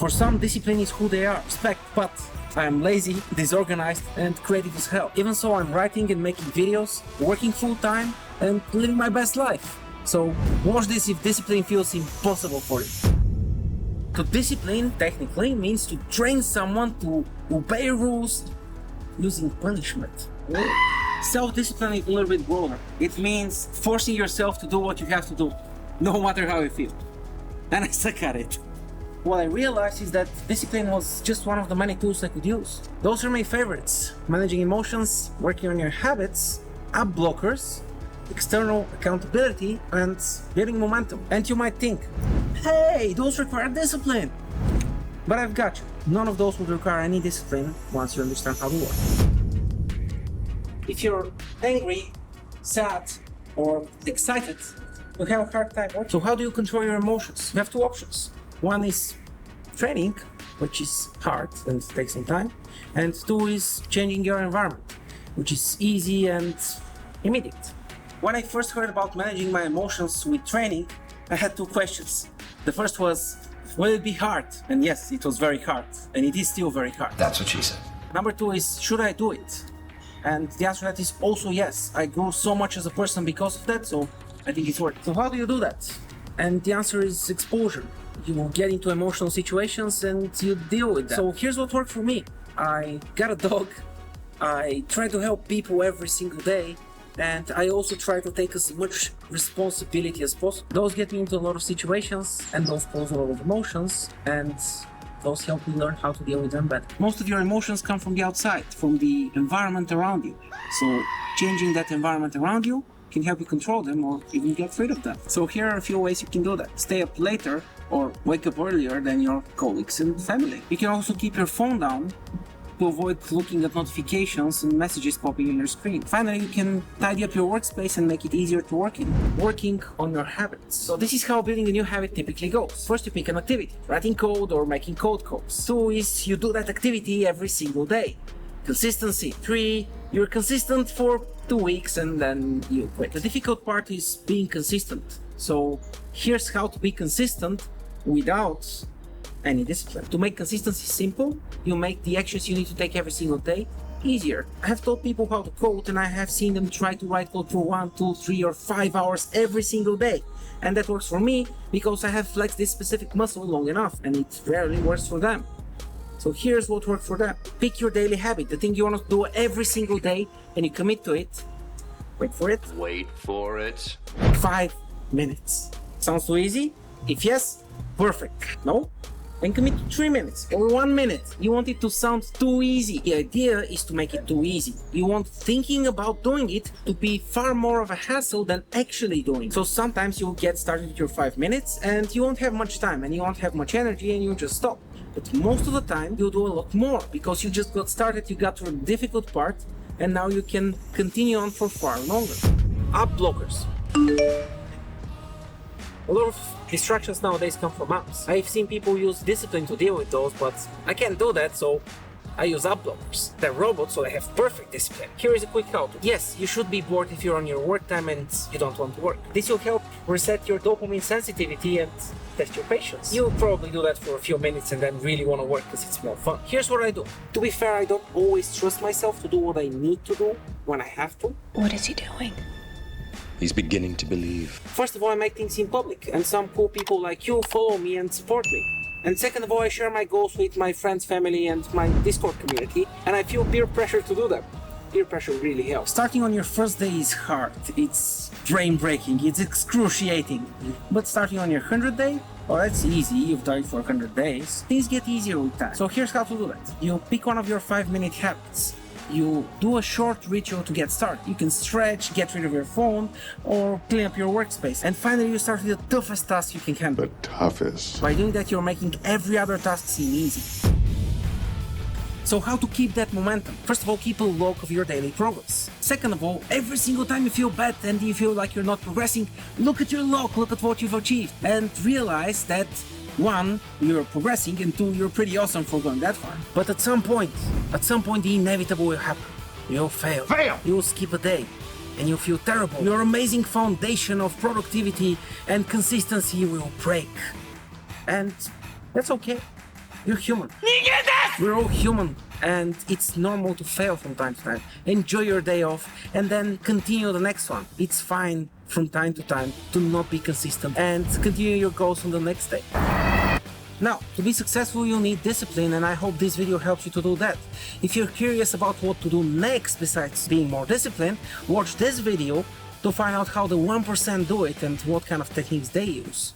For some, discipline is who they are, respect, but I am lazy, disorganized, and creative as hell. Even so, I'm writing and making videos, working full-time, and living my best life. So watch this if discipline feels impossible for you. To discipline, technically, means to train someone to obey rules using punishment. Self-discipline is a little bit broader. It means forcing yourself to do what you have to do, no matter how you feel. And I suck at it. What I realized is that discipline was just one of the many tools I could use. Those are my favorites: managing emotions, working on your habits, app blockers, external accountability, and building momentum. And you might think, hey, those require discipline. But I've got you. None of those would require any discipline once you understand how to work. If you're angry, sad, or excited, you have a hard time working. So how do you control your emotions? You have two options. One is training, which is hard and takes some time. And two is changing your environment, which is easy and immediate. When I first heard about managing my emotions with training, I had two questions. The first was, will it be hard? And yes, it was very hard. And it is still very hard. That's what she said. Number two is, should I do it? And the answer to that is also yes. I grew so much as a person because of that, so I think it's worth it. So how do you do that? And the answer is exposure. You get into emotional situations and you deal with them. So here's what worked for me. I got a dog. I try to help people every single day. And I also try to take as much responsibility as possible. Those get me into a lot of situations, and those cause a lot of emotions, and those help me learn how to deal with them better. Most of your emotions come from the outside, from the environment around you. So changing that environment around you can help you control them or even get rid of them. So here are a few ways you can do that. Stay up later or wake up earlier than your colleagues and family. You can also keep your phone down to avoid looking at notifications and messages popping on your screen. Finally, you can tidy up your workspace and make it easier to work in. Working on your habits. So this is how building a new habit typically goes. First, you pick an activity, writing code or making code calls. 2 is you do that activity every single day. Consistency. 3, you're consistent for 2 weeks and then you quit. The difficult part is being consistent. So here's how to be consistent without any discipline. To make consistency simple, you make the actions you need to take every single day easier. I have taught people how to code, and I have seen them try to write code for 1, 2, 3, or 5 hours every single day. And that works for me because I have flexed this specific muscle long enough, and it rarely works for them. So here's what worked for them. Pick your daily habit, the thing you want to do every single day, and you commit to it. Wait for it. Wait for it. 5 minutes. Sounds too easy? If yes, perfect. No? Then commit to 3 minutes or 1 minute. You want it to sound too easy. The idea is to make it too easy. You want thinking about doing it to be far more of a hassle than actually doing. So sometimes you'll get started with your 5 minutes and you won't have much time and you won't have much energy and you'll just stop. But most of the time you'll do a lot more because you just got started, you got to the difficult part, and now you can continue on for far longer. App blockers. A lot of distractions nowadays come from apps. I've seen people use discipline to deal with those, but I can't do that, so I use app blockers. They're robots, so they have perfect discipline. Here is a quick how-to. Yes, you should be bored if you're on your work time and you don't want to work. This will help reset your dopamine sensitivity and test your patience. You'll probably do that for a few minutes and then really want to work because it's more fun. Here's what I do. To be fair, I don't always trust myself to do what I need to do when I have to. What is he doing? He's beginning to believe. First of all, I make things in public, and some cool people like you follow me and support me. And second of all, I share my goals with my friends, family, and my Discord community, and I feel peer pressure to do that. Peer pressure really helps. Starting on your first day is hard. It's brain-breaking, it's excruciating. But starting on your 100th day, well, that's easy. You've done it for 100 days. Things get easier with time. So here's how to do that. You pick one of your 5-minute habits. You do a short ritual to get started. You can stretch, get rid of your phone, or clean up your workspace. And finally, you start with the toughest task you can handle. The toughest. By doing that, you're making every other task seem easy. So how to keep that momentum? First of all, keep a log of your daily progress. Second of all, every single time you feel bad and you feel like you're not progressing, look at your log, look at what you've achieved, and realize that 1, you're progressing, and 2, you're pretty awesome for going that far. But at some point, the inevitable will happen. You'll fail. You'll skip a day, and you'll feel terrible. Your amazing foundation of productivity and consistency will break. And that's okay. You're human. We're all human, and it's normal to fail from time to time. Enjoy your day off, and then continue the next one. It's fine from time to time to not be consistent, and continue your goals on the next day. Now, to be successful, you need discipline, and I hope this video helps you to do that. If you're curious about what to do next besides being more disciplined, watch this video to find out how the 1% do it and what kind of techniques they use.